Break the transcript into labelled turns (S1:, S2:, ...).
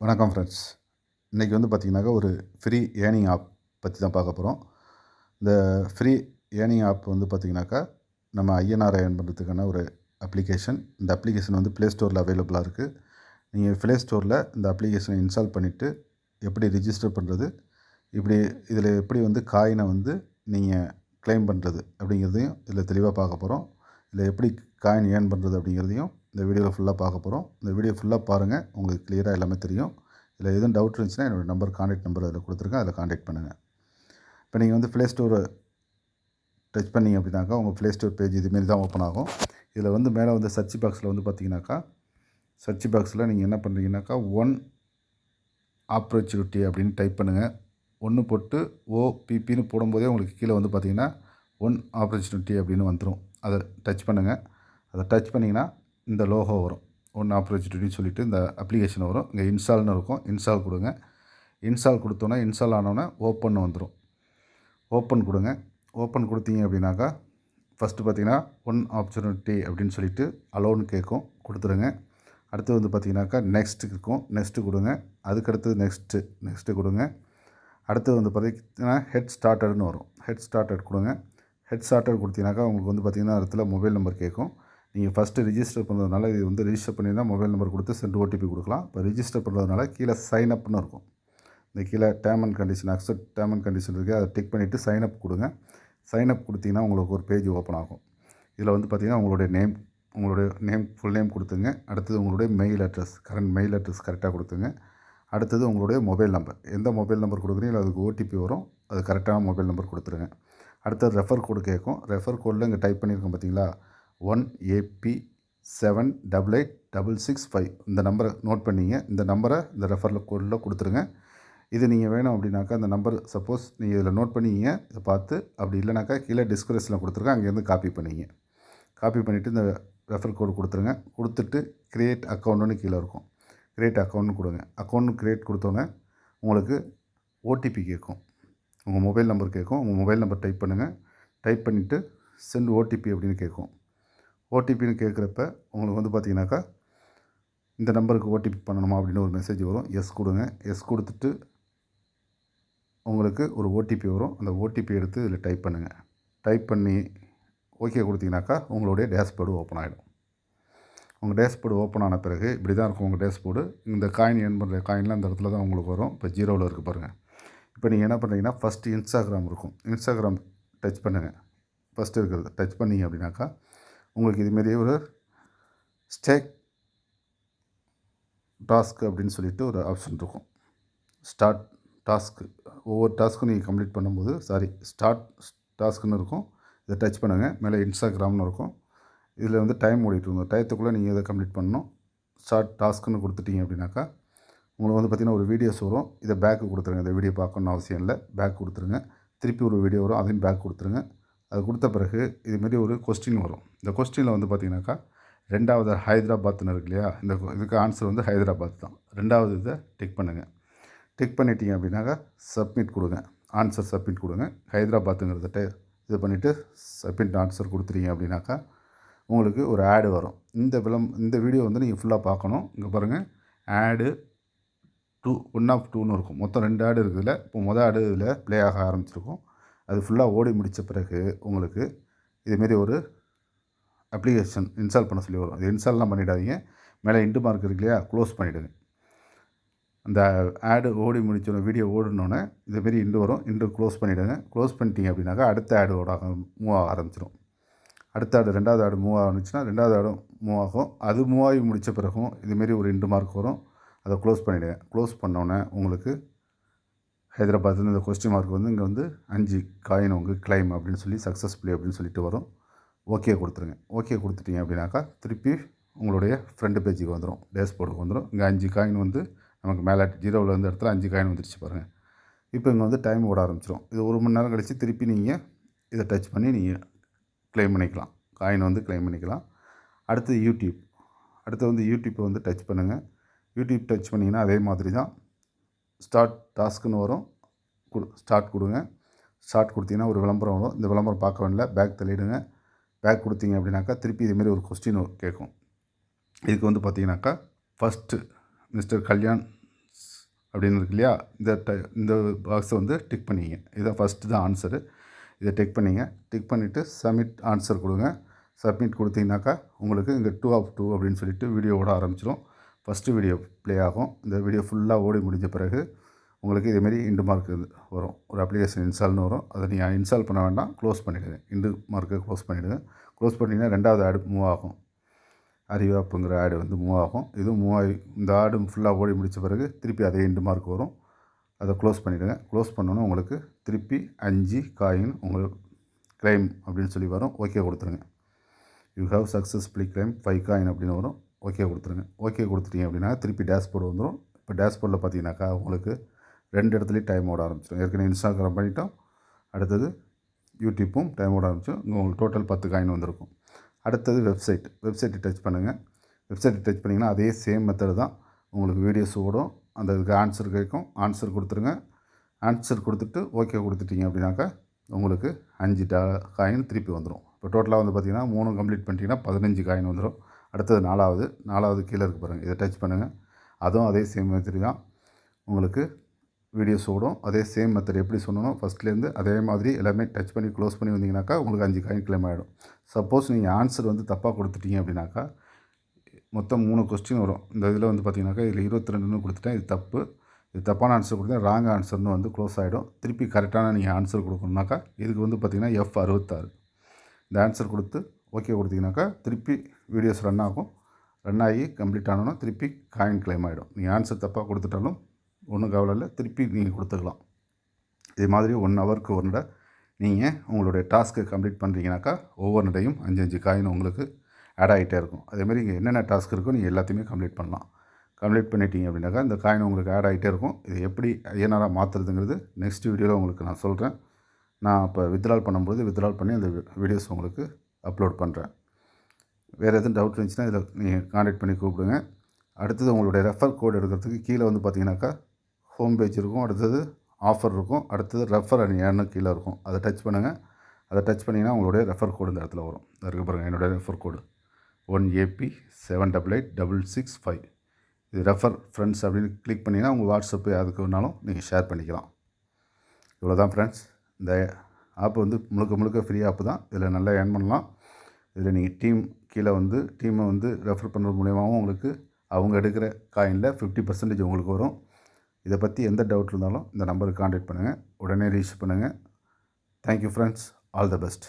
S1: வணக்கம் ஃப்ரெண்ட்ஸ். இன்றைக்கி வந்து பார்த்திங்கனாக்கா ஒரு ஃப்ரீ ஏர்னிங் ஆப் பற்றி தான் பார்க்க போகிறோம். இந்த ஃப்ரீ ஏர்னிங் ஆப் வந்து பார்த்திங்கனாக்கா நம்ம ஐஎன்ஆர் ஏர்ன் பண்ணுறதுக்கான ஒரு அப்ளிகேஷன். இந்த அப்ளிகேஷன் வந்து ப்ளே ஸ்டோரில் அவைலபிளாக இருக்குது. நீங்கள் ப்ளே ஸ்டோரில் இந்த அப்ளிகேஷனை இன்ஸ்டால் பண்ணிவிட்டு எப்படி ரிஜிஸ்டர் பண்ணுறது, இதில் எப்படி வந்து காயினை வந்து நீங்கள் க்ளைம் பண்ணுறது அப்படிங்கிறதையும் இதில் தெளிவாக பார்க்க போகிறோம். இதில் எப்படி காயின் ஏர்ன் பண்ணுறது அப்படிங்கிறதையும் இந்த வீடியோவில் ஃபுல்லாக பார்க்க போகிறோம். இந்த வீடியோ ஃபுல்லாக பாருங்கள், உங்களுக்கு கிளியராக எல்லாமே தெரியும். இதில் எதுவும் டவுட் இருந்துச்சுன்னா என்னோடய நம்பர், கான்டாக்ட் நம்பர் அதில் கொடுத்துருக்கேன், அதில் கான்டாக்ட் பண்ணுங்கள். இப்போ நீங்கள் வந்து ப்ளே ஸ்டோரை டச் பண்ணிங்க அப்படின்னாக்கா உங்கள் ப்ளே ஸ்டோர் பேஜ் இதுமாரி தான் ஓப்பன் ஆகும். இதில் வந்து மேலே வந்து சர்ச் பாக்ஸில் வந்து பார்த்தீங்கன்னாக்கா, சர்ச் பாக்ஸில் நீங்கள் என்ன பண்ணுறீங்கன்னாக்கா ஒன் ஆப்பர்ச்சுனிட்டி அப்படின்னு டைப் பண்ணுங்கள். ஒன்று போட்டு ஓபிபின்னு போடும்போதே உங்களுக்கு கீழே வந்து பார்த்தீங்கன்னா ஒன் ஆப்பர்ச்சுனிட்டி அப்படின்னு வந்துடும். அதை டச் பண்ணுங்கள். அதை டச் பண்ணிங்கன்னா இந்த லோகோ வரும். ஒன் ஆப்பர்ச்சுனிட்டின்னு சொல்லிவிட்டு இந்த அப்ளிகேஷன் வரும். இங்கே இன்ஸ்டால்னு இருக்கும். இன்ஸ்டால் கொடுங்க. இன்ஸ்டால் கொடுத்தோன்னே இன்ஸ்டால் ஆனோடனே ஓப்பன் வந்துடும். ஓப்பன் கொடுங்க. ஓப்பன் கொடுத்தீங்க அப்படின்னாக்கா ஃபஸ்ட்டு பார்த்தீங்கன்னா ஒன் ஆப்பர்ச்சுனிட்டி அப்படின்னு சொல்லிவிட்டு அலோன்னு கேட்கும், கொடுத்துருங்க. அடுத்து வந்து பார்த்தீங்கன்னாக்கா நெக்ஸ்ட்டு இருக்கும், நெக்ஸ்ட்டு கொடுங்க. அதுக்கடுத்தது நெக்ஸ்ட்டு கொடுங்க. அடுத்தது வந்து பார்த்தீங்கன்னா ஹெட் ஸ்டார்டர்னு வரும். ஹெட் ஸ்டார்டர் கொடுங்க. ஹெட் ஸ்டார்டர் கொடுத்தீங்கன்னாக்கா உங்களுக்கு வந்து பார்த்திங்கன்னா இடத்துல மொபைல் நம்பர் கேட்கும். நீங்கள் ஃபஸ்ட்டு ரிஜிஸ்டர் பண்ணுறதுனால இது வந்து ரிஜிஸ்டர் பண்ணியிருந்தால் மொபைல் நம்பர் கொடுத்து சென்ட் ஓடிபி கொடுக்கலாம். இப்போ ரிஜிஸ்டர் பண்ணுறதுனால கீழே சைன் அப்னு இருக்கும். இந்த கீழே term and condition, accept term and condition இருக்குது, அதை டிக் பண்ணிவிட்டு சைன் அப் கொடுங்க. சைன் அப் கொடுத்தீங்கன்னா உங்களுக்கு ஒரு பேஜ் ஓப்பன் ஆகும். இதில் வந்து பார்த்திங்கன்னா உங்களுடைய நேம் ஃபுல் நேம் கொடுத்துங்க. அடுத்தது உங்களுடைய mail address, current mail address கரெக்டாக கொடுத்துங்க. அடுத்தது உங்களுடைய மொபைல் நம்பர், எந்த மொபைல் நம்பர் கொடுக்குறீங்களோ அதுக்கு ஓடிபி வரும், அது கரெக்டான மொபைல் நம்பர் கொடுத்துருங்க. அடுத்தது ரெஃபர் கோடு கேட்கும். ரெஃபர் கோடில் இங்கே டைப் பண்ணியிருக்கோம் பார்த்தீங்களா, 1AP7886665 இந்த நம்பரை நோட் பண்ணிங்க. இந்த நம்பரை இந்த ரெஃபர் கோடில் கொடுத்துருங்க. இது நீங்கள் வேணும் அப்படின்னாக்கா அந்த நம்பர் சப்போஸ் நீங்கள் இதில் நோட் பண்ணிங்க, இதை பார்த்து அப்படி இல்லைனாக்கா கீழே டிஸ்கிரிப்ஷனில் கொடுத்துருக்கேன், அங்கேருந்து காப்பி பண்ணிங்க. காப்பி பண்ணிவிட்டு இந்த ரெஃபர் கோடு கொடுத்துருங்க. கொடுத்துட்டு க்ரியேட் அக்கௌண்ட்டுன்னு கீழே இருக்கும், க்ரியேட் அக்கௌண்ட்னு கொடுங்க. அக்கௌண்ட் க்ரியேட் கொடுத்தோன்னே உங்களுக்கு ஓடிபி கேட்கும், உங்கள் மொபைல் நம்பர் கேட்கும். உங்கள் மொபைல் நம்பர் டைப் பண்ணுங்கள். டைப் பண்ணிவிட்டு சென்ட் ஓடிபி அப்படின்னு கேட்கும். ஓடிபின்னு கேட்குறப்ப உங்களுக்கு வந்து பார்த்தீங்கன்னாக்கா இந்த நம்பருக்கு ஓடிபி பண்ணணுமா அப்படின்னு ஒரு மெசேஜ் வரும். எஸ் கொடுங்க. எஸ் கொடுத்துட்டு உங்களுக்கு ஒரு ஓடிபி வரும். அந்த ஓடிபி எடுத்து இதில் டைப் பண்ணுங்கள். டைப் பண்ணி ஓகே கொடுத்தீங்கன்னாக்கா உங்களுடைய டேஷ்போர்டு ஓப்பன் ஆகிடும். உங்கள் டேஷ்போர்டு ஓப்பன் ஆன பிறகு இப்படி தான் இருக்கும் உங்கள் டேஷ்போர்டு. இந்த காயின் ஏர்ன் பண்ணுற காயின்லாம் அந்த இடத்துல தான் உங்களுக்கு வரும். இப்போ ஜீரோவில் இருக்குது பாருங்கள். இப்போ நீங்கள் என்ன பண்ணுறீங்கன்னா ஃபஸ்ட்டு இன்ஸ்டாகிராம் இருக்கும், இன்ஸ்டாகிராம் டச் பண்ணுங்கள். ஃபஸ்ட்டு இருக்கிறது டச் பண்ணிங்க அப்படின்னாக்கா உங்களுக்கு இதுமாரி ஒரு ஸ்டேக் டாஸ்க் அப்படின்னு சொல்லிட்டு ஒரு ஆப்ஷன் இருக்கும். ஸ்டார்ட் டாஸ்க்கு, ஒவ்வொரு டாஸ்க்கும் நீங்கள் கம்ப்ளீட் பண்ணும்போது ஸ்டார்ட் டாஸ்க்குன்னு இருக்கும். இதை டச் பண்ணுங்கள். மேலே இன்ஸ்டாகிராம்னு இருக்கும். இதில் வந்து டைம் ஓடிட்டுருங்க. டயத்துக்குள்ளே நீங்கள் இதை கம்ப்ளீட் பண்ணணும். ஸ்டார்ட் டாஸ்க்குன்னு கொடுத்துட்டீங்க அப்படின்னாக்கா உங்களுக்கு வந்து பார்த்திங்கன்னா ஒரு வீடியோஸ் வரும். இதை பேக்கு கொடுத்துருங்க. இந்த வீடியோ பார்க்கணுன்னு அவசியம் இல்லை, பேக் கொடுத்துருங்க. திருப்பி ஒரு வீடியோ வரும், அதையும் பேக் கொடுத்துருங்க. அது கொடுத்த பிறகு இதுமாரி ஒரு கொஸ்டின் வரும். இந்த கொஸ்டினில் வந்து பார்த்திங்கனாக்கா ரெண்டாவது ஹைதராபாத்னு இருக்கு இல்லையா, இதுக்கு ஆன்சர் வந்து ஹைதராபாத் தான். ரெண்டாவது இதை டிக் பண்ணுங்கள். டிக் பண்ணிட்டீங்க அப்படின்னாக்கா சப்மிட் கொடுங்க. ஆன்சர் சப்மிட் கொடுங்க. ஹைதராபாத்துங்கிறத இது பண்ணிவிட்டு சப்மிட் ஆன்சர் கொடுத்துட்டீங்க அப்படின்னாக்கா உங்களுக்கு ஒரு ஆடு வரும். இந்த வீடியோ வந்து நீங்கள் ஃபுல்லாக பார்க்கணும். இங்கே பாருங்கள், ஆடு 1 of 2ன்னு இருக்கும். மொத்தம் 2 ஆடு இருக்குதுல்ல. இப்போ மொதல் ஆடு இதில் ப்ளே ஆக ஆரம்பிச்சிருக்கும். அது ஃபுல்லாக ஓடி முடித்த பிறகு உங்களுக்கு இதுமாரி ஒரு அப்ளிகேஷன் இன்ஸ்டால் பண்ண சொல்லி வரும். அது இன்ஸ்டால்லாம் பண்ணிடாதீங்க. மேலே இன்டு மார்க் இருக்கு இல்லையா, க்ளோஸ் பண்ணிவிடுங்க. அந்த ஆடு ஓடி முடிச்சோடனே, வீடியோ ஓடினோடனே இதுமாரி இண்டு வரும். இண்டு க்ளோஸ் பண்ணிவிடுங்க. க்ளோஸ் பண்ணிட்டீங்க அப்படின்னாக்கா அடுத்த ஆடு மூவ் ஆக ஆரம்பிச்சிடும். அடுத்த ஆடு, ரெண்டாவது ஆடு மூவ் ஆனிச்சுன்னா ரெண்டாவது ஆடும் மூவ் ஆகும். அது மூவ் ஆகி முடித்த பிறகும் இதுமாரி ஒரு இண்டு மார்க் வரும். அதை க்ளோஸ் பண்ணிவிடுங்க. க்ளோஸ் பண்ணோன்னே உங்களுக்கு ஹைதராபாத்னு இந்த கொஸ்டின் மார்க் வந்து இங்கே வந்து 5 காயின் உங்களுக்கு கிளைம் அப்படின்னு சொல்லி சக்ஸஸ்ஃபுல்லி அப்படின்னு சொல்லிட்டு வரும். ஓகே கொடுத்துருங்க. ஓகே கொடுத்துட்டீங்க அப்படின்னாக்கா திருப்பி உங்களுடைய ஃப்ரண்ட் பேஜுக்கு வந்துடும், டேஷ்போர்டுக்கு வந்துடும். இங்கே 5 காயின் வந்து நமக்கு மேலே ஜீரோவில் இருந்த இடத்துல 5 காயின் வந்துருச்சு பாருங்கள். இப்போ இங்கே வந்து டைம் ஓட ஆரம்பிச்சிடும். இது 1 மணி நேரம் கழித்து திருப்பி நீங்கள் இதை டச் பண்ணி நீங்கள் க்ளைம் பண்ணிக்கலாம், காயின் வந்து க்ளைம் பண்ணிக்கலாம். அடுத்து யூடியூப்பை வந்து டச் பண்ணுங்கள். யூடியூப் டச் பண்ணிங்கன்னா அதே மாதிரி தான் ஸ்டார்ட் டாஸ்க்குன்னு வரும். ஸ்டார்ட் கொடுங்க. ஸ்டார்ட் கொடுத்தீங்கன்னா ஒரு விளம்பரம் வரும். இந்த விளம்பரம் பார்க்க வேண்டிய பேக் தள்ளிவிடுங்க. பேக் கொடுத்தீங்க அப்படின்னாக்கா திருப்பி இதுமாரி ஒரு கொஸ்டின் கேட்கும். இதுக்கு வந்து பார்த்தீங்கன்னாக்கா ஃபஸ்ட்டு மிஸ்டர் கல்யாண் அப்படின்னு இருக்கு இல்லையா, இந்த பாக்ஸை வந்து டிக் பண்ணிங்க. இதான் ஃபஸ்ட்டு தான் ஆன்சரு. இதை டிக் பண்ணிங்க. டிக் பண்ணிவிட்டு சப்மிட் ஆன்சர் கொடுங்க. சப்மிட் கொடுத்தீங்கன்னாக்கா உங்களுக்கு இங்கே 2 of 2 அப்படின்னு சொல்லிட்டு வீடியோ ஓட ஆரம்பிச்சிடும். ஃபஸ்ட்டு வீடியோ ப்ளே ஆகும். இந்த வீடியோ ஃபுல்லாக ஓடி முடிஞ்ச பிறகு உங்களுக்கு இதேமாரி இண்டு மார்க் வரும். ஒரு அப்ளிகேஷன் இன்ஸ்டால்னு வரும். அதை நீங்கள் இன்ஸ்டால் பண்ண வேண்டாம், க்ளோஸ் பண்ணிவிடுங்க. இண்டு மார்க்கை க்ளோஸ் பண்ணிவிடுங்க. க்ளோஸ் பண்ணிங்கன்னா 2வது ஆடு மூவ் ஆகும். அறிவாப்புங்கிற ஆடு வந்து மூவ் ஆகும். இதுவும் மூவ் ஆகி இந்த ஆடு ஃபுல்லாக ஓடி முடித்த பிறகு திருப்பி அதே இண்டு மார்க் வரும். அதை க்ளோஸ் பண்ணிவிடுங்க. க்ளோஸ் பண்ணோன்னே உங்களுக்கு திருப்பி 5 காயின் உங்களுக்கு கிளைம் அப்படின்னு சொல்லி வரும். ஓகே கொடுத்துருங்க. You have successfully claim 5 coin அப்படின்னு வரும். ஓகே கொடுத்துருங்க. ஓகே கொடுத்துட்டீங்க அப்படின்னா திருப்பி டேஷ்போர்டு வந்துடும். இப்போ டேஷ்போர்டில் பார்த்தீங்கன்னாக்கா உங்களுக்கு 2 இடத்துலையும் டைம் ஓட ஆரம்பிச்சிடும். ஏற்கனவே இன்ஸ்டாகிராம் பண்ணிட்டோம். அடுத்தது யூடியூப்பும் டைம் ஓட ஆரம்பிச்சிடும். இங்கே உங்களுக்கு டோட்டல் 10 காயின் வந்திருக்கும். அடுத்தது வெப்சைட்டை டச் பண்ணுங்கள். வெப்சைட்டை டச் பண்ணிங்கன்னா அதே சேம் மெத்தடு தான். உங்களுக்கு வீடியோஸ் ஓடும். அந்த இதுக்கு ஆன்சர் கேட்கும். ஆன்சர் கொடுத்துருங்க. ஆன்சர் கொடுத்துட்டு ஓகே கொடுத்துட்டீங்க அப்படின்னாக்கா உங்களுக்கு 5 காயின் திருப்பி வந்துடும். இப்போ டோட்டலாக வந்து பார்த்திங்கன்னா 3 கம்ப்ளீட் பண்ணிட்டீங்கன்னா 15 காயின் வந்துடும். அடுத்தது 4வது கீழே இருக்கு பாருங்கள். இதை டச் பண்ணுங்கள். அதுவும் அதே சேம் மெத்தட் தான். உங்களுக்கு வீடியோஸ் ஓடும். அதே சேம் மெத்தட் எப்படி சொன்னனோ ஃபஸ்ட்லேருந்து அதே மாதிரி எல்லாமே டச் பண்ணி க்ளோஸ் பண்ணி வந்தீங்கன்னாக்கா உங்களுக்கு 5 காயின் கிளைம் ஆகிடும். சப்போஸ் நீங்கள் ஆன்சர் வந்து தப்பாக கொடுத்துட்டீங்க அப்படின்னாக்கா மொத்தம் 3 கொஸ்டின் வரும். இந்த இதில் வந்து பார்த்திங்கனாக்கா இதில் 22ன்னு கொடுத்துட்டேன். இது தப்பு. இது தப்பான ஆன்சர் கொடுத்தா ராங் ஆன்சர்னு வந்து க்ளோஸ் ஆகிடும். திருப்பி கரெக்டான நீங்கள் ஆன்சர் கொடுக்கணுனாக்கா இதுக்கு வந்து பார்த்திங்கன்னா F66 இந்த ஆன்சர் கொடுத்து ஓகே கொடுத்தீங்கன்னாக்கா திருப்பி வீடியோஸ் ரன் ஆகும். ரன் ஆகி கம்ப்ளீட் ஆனோன்னா திருப்பி காயின் கிளைம் ஆகிடும். நீங்கள் ஆன்சர் தப்பாக கொடுத்துட்டாலும் ஒன்றும் கவலை இல்லை, திருப்பி நீங்கள் கொடுத்துக்கலாம். இதே மாதிரி 1 ஹவருக்கு ஒரு நடை நீங்கள் உங்களுடைய டாஸ்க்கை கம்ப்ளீட் பண்ணுறீங்கனாக்கா ஒவ்வொரு நடையும் 5 காயின் உங்களுக்கு ஆட் ஆகிட்டே இருக்கும். அதேமாதிரி இங்கே என்னென்ன டாஸ்க் இருக்கோ நீங்கள் எல்லாத்தையுமே கம்ப்ளீட் பண்ணலாம். கம்ப்ளீட் பண்ணிட்டீங்க அப்படின்னாக்கா இந்த காயின் உங்களுக்கு ஆட் ஆகிட்டே இருக்கும். இது எப்படி ஐஎன்ஆராக மாற்றுறதுங்கிறது நெக்ஸ்ட் வீடியோவில் உங்களுக்கு நான் சொல்கிறேன். நான் இப்போ வித்ட்ரால் பண்ணும்போது வித்ட்ரால் பண்ணி அந்த வீடியோஸ் உங்களுக்கு அப்லோட் பண்ணுறேன். வேறு எதுவும் டவுட் இருந்துச்சுன்னா இதில் நீங்கள் கான்டாக்ட் பண்ணி கூப்பிடுங்க. அடுத்தது உங்களுடைய ரெஃபர் கோடு எடுக்கிறதுக்கு கீழே வந்து பார்த்தீங்கன்னாக்கா ஹோம் பேஜ் இருக்கும். அடுத்தது ஆஃபர் இருக்கும். அடுத்தது ரெஃபர் அண்ட் ஏர்னு கீழே இருக்கும். அதை டச் பண்ணுங்கள். அதை டச் பண்ணிங்கன்னா உங்களுடைய ரெஃபர் கோடு இந்த இடத்துல வரும். அதுக்கு பாருங்கள் என்னுடைய ரெஃபர் கோடு 1AP788865. இது ரெஃபர் ஃப்ரெண்ட்ஸ் அப்படின்னு கிளிக் பண்ணிங்கன்னா உங்கள் வாட்ஸ்அப்பு அதுக்கு வேணாலும் நீங்கள் ஷேர் பண்ணிக்கலாம். இவ்வளோ தான் ஃப்ரெண்ட்ஸ். இந்த ஆப் வந்து முழுக்க ஃப்ரீ ஆப்பு தான். இதில் நல்லா ஏர்ன் பண்ணலாம். இதில் நீங்கள் கீழே வந்து டீமை வந்து ரெஃபர் பண்ணுறது மூலியமாகவும் உங்களுக்கு அவங்க எடுக்கிற காயினில் 50% உங்களுக்கு வரும். இதை பற்றி எந்த டவுட் இருந்தாலும் இந்த நம்பருக்கு கான்டாக்ட் பண்ணுங்கள். உடனே ரீச் பண்ணுங்கள். Thank you friends. All the best.